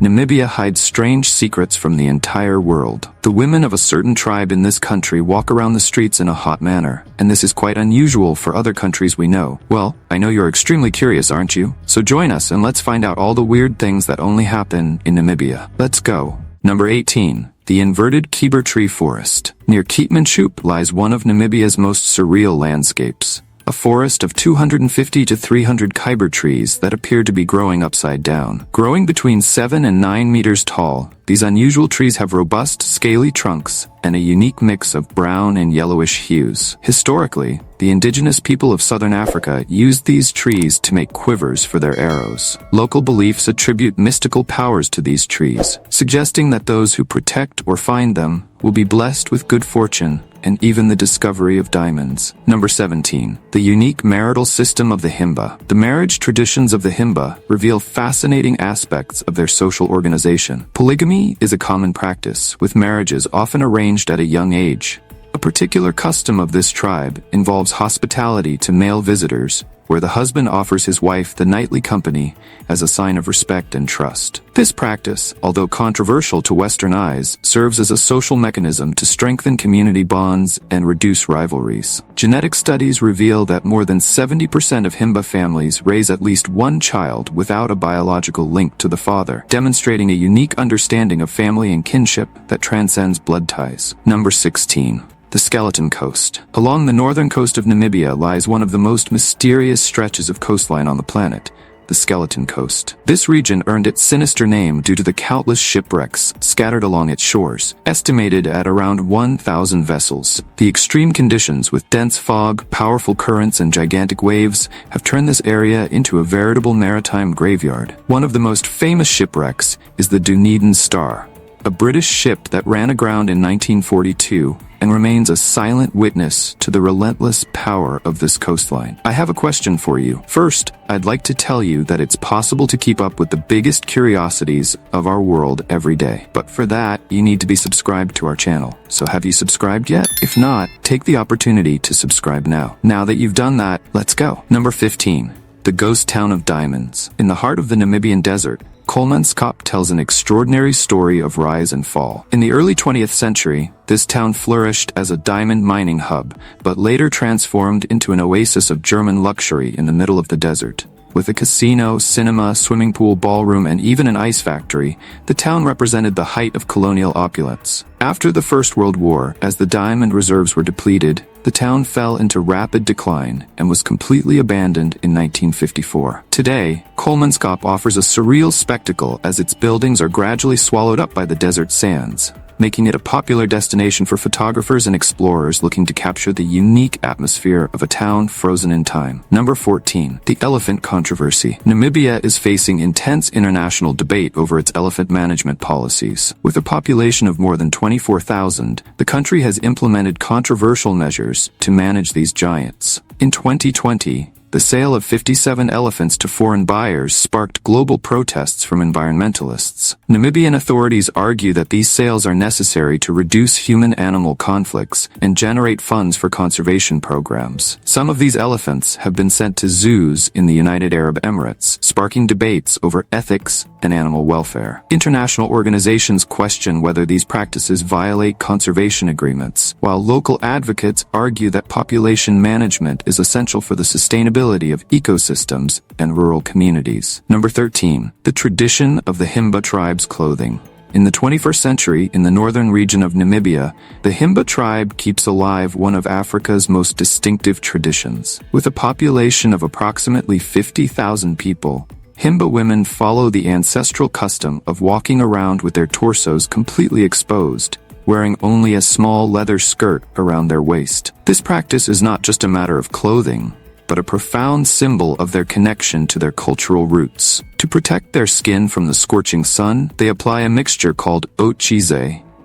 Namibia hides strange secrets from the entire world. The women of a certain tribe in this country walk around the streets in a hot manner, and this is quite unusual for other countries we know. Well, I know you're extremely curious, aren't you? So join us and let's find out all the weird things that only happen in Namibia. Let's go. Number 18. The inverted Kieber tree forest. Near Keetmanshoop lies one of Namibia's most surreal landscapes. A forest of 250 to 300 Kieber trees that appear to be growing upside down. Growing between 7 and 9 meters tall, these unusual trees have robust, scaly trunks and a unique mix of brown and yellowish hues. Historically, the indigenous people of southern Africa used these trees to make quivers for their arrows. Local beliefs attribute mystical powers to these trees, suggesting that those who protect or find them will be blessed with good fortune and even the discovery of diamonds. Number 17. The unique marital system of the Himba. The marriage traditions of the Himba reveal fascinating aspects of their social organization. Polygamy is a common practice, with marriages often arranged at a young age. A particular custom of this tribe involves hospitality to male visitors, where the husband offers his wife the nightly company as a sign of respect and trust. This practice, although controversial to Western eyes, serves as a social mechanism to strengthen community bonds and reduce rivalries. Genetic studies reveal that more than 70% of Himba families raise at least one child without a biological link to the father, demonstrating a unique understanding of family and kinship that transcends blood ties. Number 16. The Skeleton Coast. Along the northern coast of Namibia lies one of the most mysterious stretches of coastline on the planet, the Skeleton Coast. This region earned its sinister name due to the countless shipwrecks scattered along its shores, estimated at around 1,000 vessels. The extreme conditions with dense fog, powerful currents, and gigantic waves have turned this area into a veritable maritime graveyard. One of the most famous shipwrecks is the Dunedin Star, a British ship that ran aground in 1942 and remains a silent witness to the relentless power of this coastline. I have a question for you. First, I'd like to tell you that it's possible to keep up with the biggest curiosities of our world every day. But for that, you need to be subscribed to our channel. So have you subscribed yet? If not, take the opportunity to subscribe now. Now that you've done that, let's go. Number 15. The Ghost Town of Diamonds. In the heart of the Namibian desert, Kolmanskop tells an extraordinary story of rise and fall. In the early 20th century, this town flourished as a diamond mining hub, but later transformed into an oasis of German luxury in the middle of the desert. With a casino, cinema, swimming pool, ballroom, and even an ice factory, the town represented the height of colonial opulence. After the First World War, as the diamond reserves were depleted, the town fell into rapid decline and was completely abandoned in 1954. Today, Kolmanskop offers a surreal spectacle as its buildings are gradually swallowed up by the desert sands, making it a popular destination for photographers and explorers looking to capture the unique atmosphere of a town frozen in time. Number 14. The Elephant Controversy. Namibia is facing intense international debate over its elephant management policies. With a population of more than 24,000, the country has implemented controversial measures to manage these giants. In 2020, the sale of 57 elephants to foreign buyers sparked global protests from environmentalists. Namibian authorities argue that these sales are necessary to reduce human-animal conflicts and generate funds for conservation programs. Some of these elephants have been sent to zoos in the United Arab Emirates, sparking debates over ethics and animal welfare. International organizations question whether these practices violate conservation agreements, while local advocates argue that population management is essential for the sustainability of ecosystems and rural communities. Number 13. The tradition of the Himba tribe's clothing. In the 21st century, in the northern region of Namibia, the Himba tribe keeps alive one of Africa's most distinctive traditions. With a population of approximately 50,000 people, Himba women follow the ancestral custom of walking around with their torsos completely exposed, wearing only a small leather skirt around their waist. This practice is not just a matter of clothing, but a profound symbol of their connection to their cultural roots. To protect their skin from the scorching sun, they apply a mixture called oat cheese,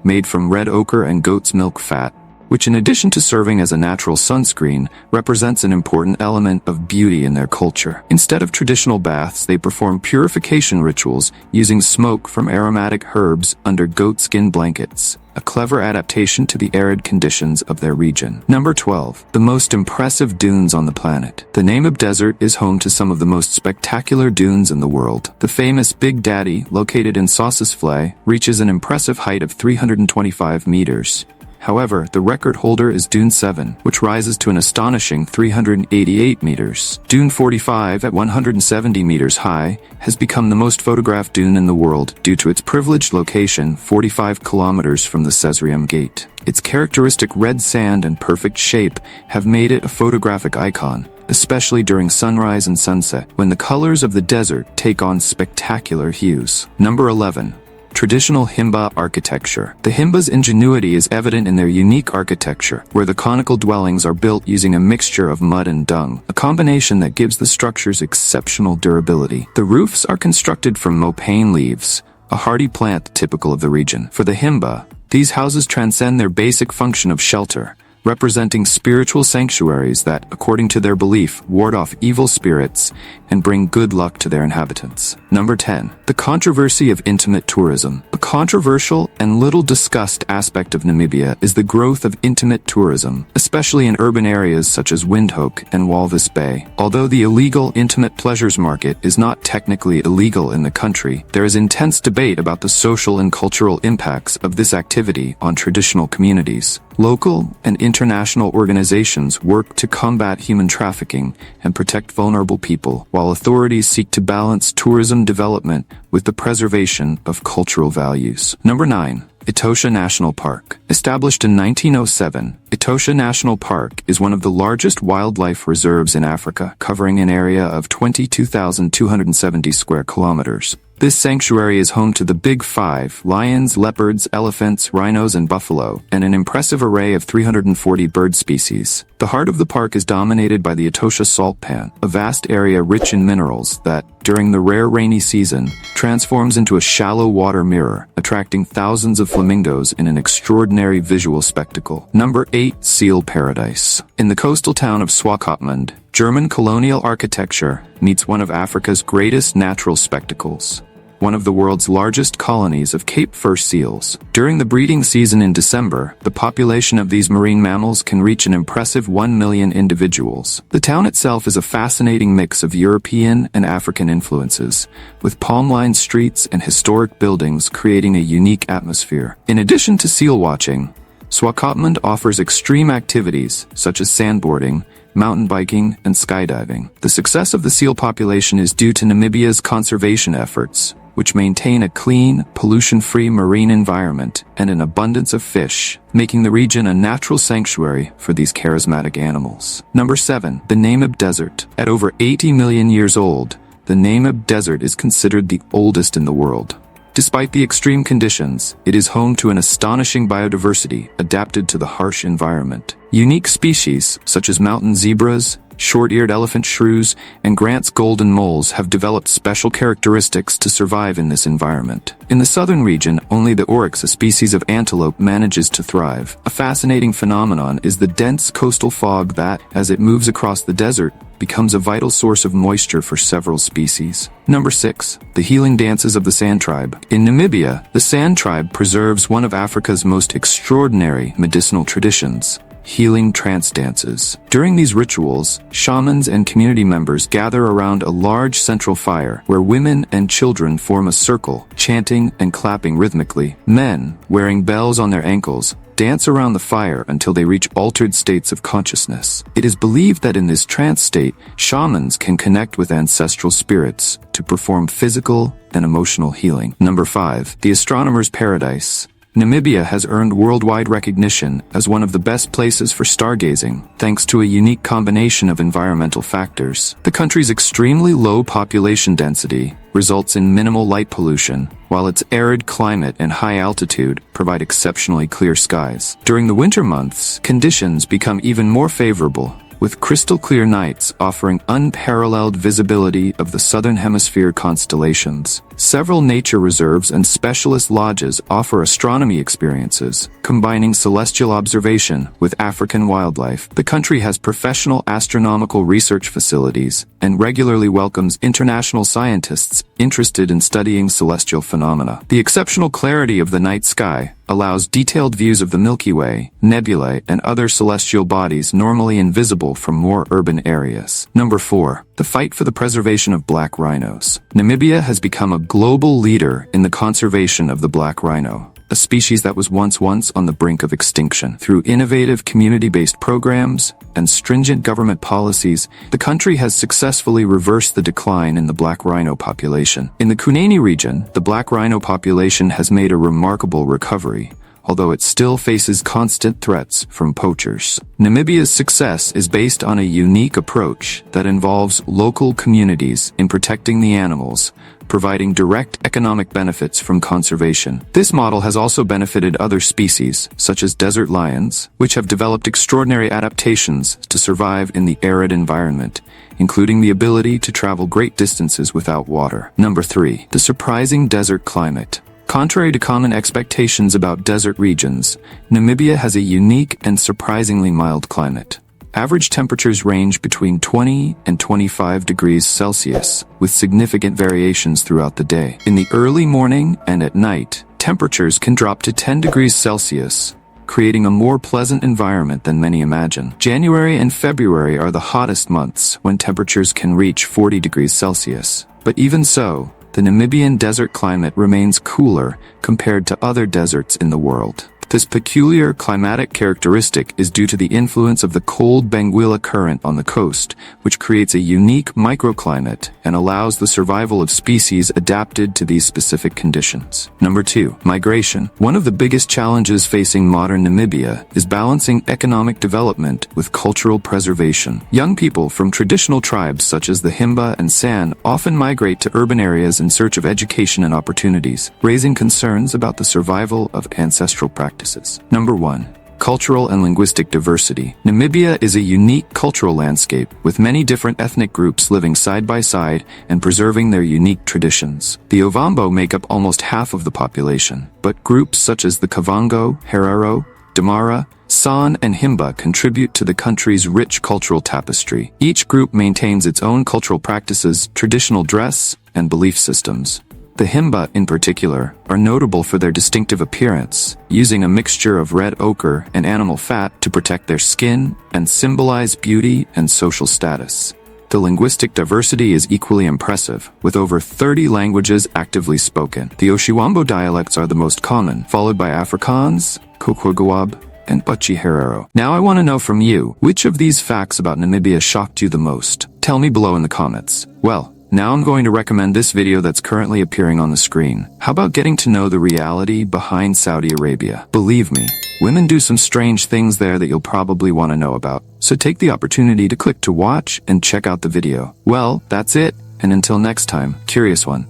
made from red ochre and goat's milk fat, which in addition to serving as a natural sunscreen, represents an important element of beauty in their culture. Instead of traditional baths, they perform purification rituals using smoke from aromatic herbs under goatskin blankets, a clever adaptation to the arid conditions of their region. Number 12. The most impressive dunes on the planet. The Namib Desert is home to some of the most spectacular dunes in the world. The famous Big Daddy, located in Sossusvlei, reaches an impressive height of 325 meters. However, the record holder is Dune 7, which rises to an astonishing 388 meters. Dune 45, at 170 meters high, has become the most photographed dune in the world due to its privileged location 45 kilometers from the Sesrium Gate. Its characteristic red sand and perfect shape have made it a photographic icon, especially during sunrise and sunset, when the colors of the desert take on spectacular hues. Number 11. Traditional Himba architecture. The Himba's ingenuity is evident in their unique architecture, where the conical dwellings are built using a mixture of mud and dung, a combination that gives the structures exceptional durability. The roofs are constructed from mopane leaves, a hardy plant typical of the region. For the Himba, these houses transcend their basic function of shelter, representing spiritual sanctuaries that, according to their belief, ward off evil spirits and bring good luck to their inhabitants. Number 10. The controversy of intimate tourism. A controversial and little discussed aspect of Namibia is the growth of intimate tourism, especially in urban areas such as Windhoek and Walvis Bay. Although the illegal intimate pleasures market is not technically illegal in the country, there is intense debate about the social and cultural impacts of this activity on traditional communities. Local and international organizations work to combat human trafficking and protect vulnerable people, while authorities seek to balance tourism development with the preservation of cultural values. Number 9. Etosha National Park. Established in 1907, Etosha National Park is one of the largest wildlife reserves in Africa, covering an area of 22,270 square kilometers. This sanctuary is home to the Big Five: lions, leopards, elephants, rhinos, and buffalo, and an impressive array of 340 bird species. The heart of the park is dominated by the Etosha salt pan, a vast area rich in minerals that, during the rare rainy season, transforms into a shallow water mirror, attracting thousands of flamingos in an extraordinary visual spectacle. Number 8. Seal Paradise. In the coastal town of Swakopmund, German colonial architecture meets one of Africa's greatest natural spectacles, one of the world's largest colonies of Cape fur seals. During the breeding season in December, the population of these marine mammals can reach an impressive 1 million individuals. The town itself is a fascinating mix of European and African influences, with palm-lined streets and historic buildings creating a unique atmosphere. In addition to seal watching, Swakopmund offers extreme activities such as sandboarding, mountain biking, and skydiving. The success of the seal population is due to Namibia's conservation efforts, which maintain a clean, pollution-free marine environment and an abundance of fish, making the region a natural sanctuary for these charismatic animals. Number 7. The Namib Desert. At over 80 million years old, the Namib Desert is considered the oldest in the world. Despite the extreme conditions, it is home to an astonishing biodiversity adapted to the harsh environment. Unique species, such as mountain zebras, short-eared elephant shrews, and Grant's golden moles have developed special characteristics to survive in this environment. In the southern region, only the oryx, a species of antelope, manages to thrive. A fascinating phenomenon is the dense coastal fog that, as it moves across the desert, becomes a vital source of moisture for several species. Number 6. The healing dances of the Sand Tribe. In Namibia, the Sand Tribe preserves one of Africa's most extraordinary medicinal traditions: healing trance dances. During these rituals, shamans and community members gather around a large central fire where women and children form a circle, chanting and clapping rhythmically. Men, wearing bells on their ankles, dance around the fire until they reach altered states of consciousness. It is believed that in this trance state, shamans can connect with ancestral spirits to perform physical and emotional healing. Number 5. The Astronomer's Paradise. Namibia has earned worldwide recognition as one of the best places for stargazing, thanks to a unique combination of environmental factors. The country's extremely low population density results in minimal light pollution, while its arid climate and high altitude provide exceptionally clear skies. During the winter months, conditions become even more favorable, with crystal-clear nights offering unparalleled visibility of the southern hemisphere constellations. Several nature reserves and specialist lodges offer astronomy experiences, combining celestial observation with African wildlife. The country has professional astronomical research facilities and regularly welcomes international scientists interested in studying celestial phenomena. The exceptional clarity of the night sky allows detailed views of the Milky Way, nebulae, and other celestial bodies normally invisible from more urban areas. Number 4. The fight for the preservation of black rhinos. Namibia has become a global leader in the conservation of the black rhino, a species that was once on the brink of extinction. Through innovative community-based programs and stringent government policies, the country has successfully reversed the decline in the black rhino population. In the Kunene region, the black rhino population has made a remarkable recovery, although it still faces constant threats from poachers. Namibia's success is based on a unique approach that involves local communities in protecting the animals, providing direct economic benefits from conservation. This model has also benefited other species, such as desert lions, which have developed extraordinary adaptations to survive in the arid environment, including the ability to travel great distances without water. Number 3. The surprising desert climate. Contrary to common expectations about desert regions, Namibia has a unique and surprisingly mild climate. Average temperatures range between 20 and 25 degrees Celsius, with significant variations throughout the day. In the early morning and at night, temperatures can drop to 10 degrees Celsius, creating a more pleasant environment than many imagine. January and February are the hottest months, when temperatures can reach 40 degrees Celsius. But even so, the Namibian desert climate remains cooler compared to other deserts in the world. This peculiar climatic characteristic is due to the influence of the cold Benguela current on the coast, which creates a unique microclimate and allows the survival of species adapted to these specific conditions. Number 2. Migration. One of the biggest challenges facing modern Namibia is balancing economic development with cultural preservation. Young people from traditional tribes such as the Himba and San often migrate to urban areas in search of education and opportunities, raising concerns about the survival of ancestral practices. Number 1. Cultural and linguistic diversity. Namibia is a unique cultural landscape, with many different ethnic groups living side by side and preserving their unique traditions. The Ovambo make up almost half of the population, but groups such as the Kavango, Herero, Damara, San, and Himba contribute to the country's rich cultural tapestry. Each group maintains its own cultural practices, traditional dress, and belief systems. The Himba, in particular, are notable for their distinctive appearance, using a mixture of red ochre and animal fat to protect their skin and symbolize beauty and social status. The linguistic diversity is equally impressive, with over 30 languages actively spoken. The Oshiwambo dialects are the most common, followed by Afrikaans, Kokwagawab, and Butchi Herero. Now I want to know from you, which of these facts about Namibia shocked you the most? Tell me below in the comments. Well, now I'm going to recommend this video that's currently appearing on the screen. How about getting to know the reality behind Saudi Arabia? Believe me, women do some strange things there that you'll probably want to know about. So take the opportunity to click to watch and check out the video. Well, that's it, and until next time, Curious One.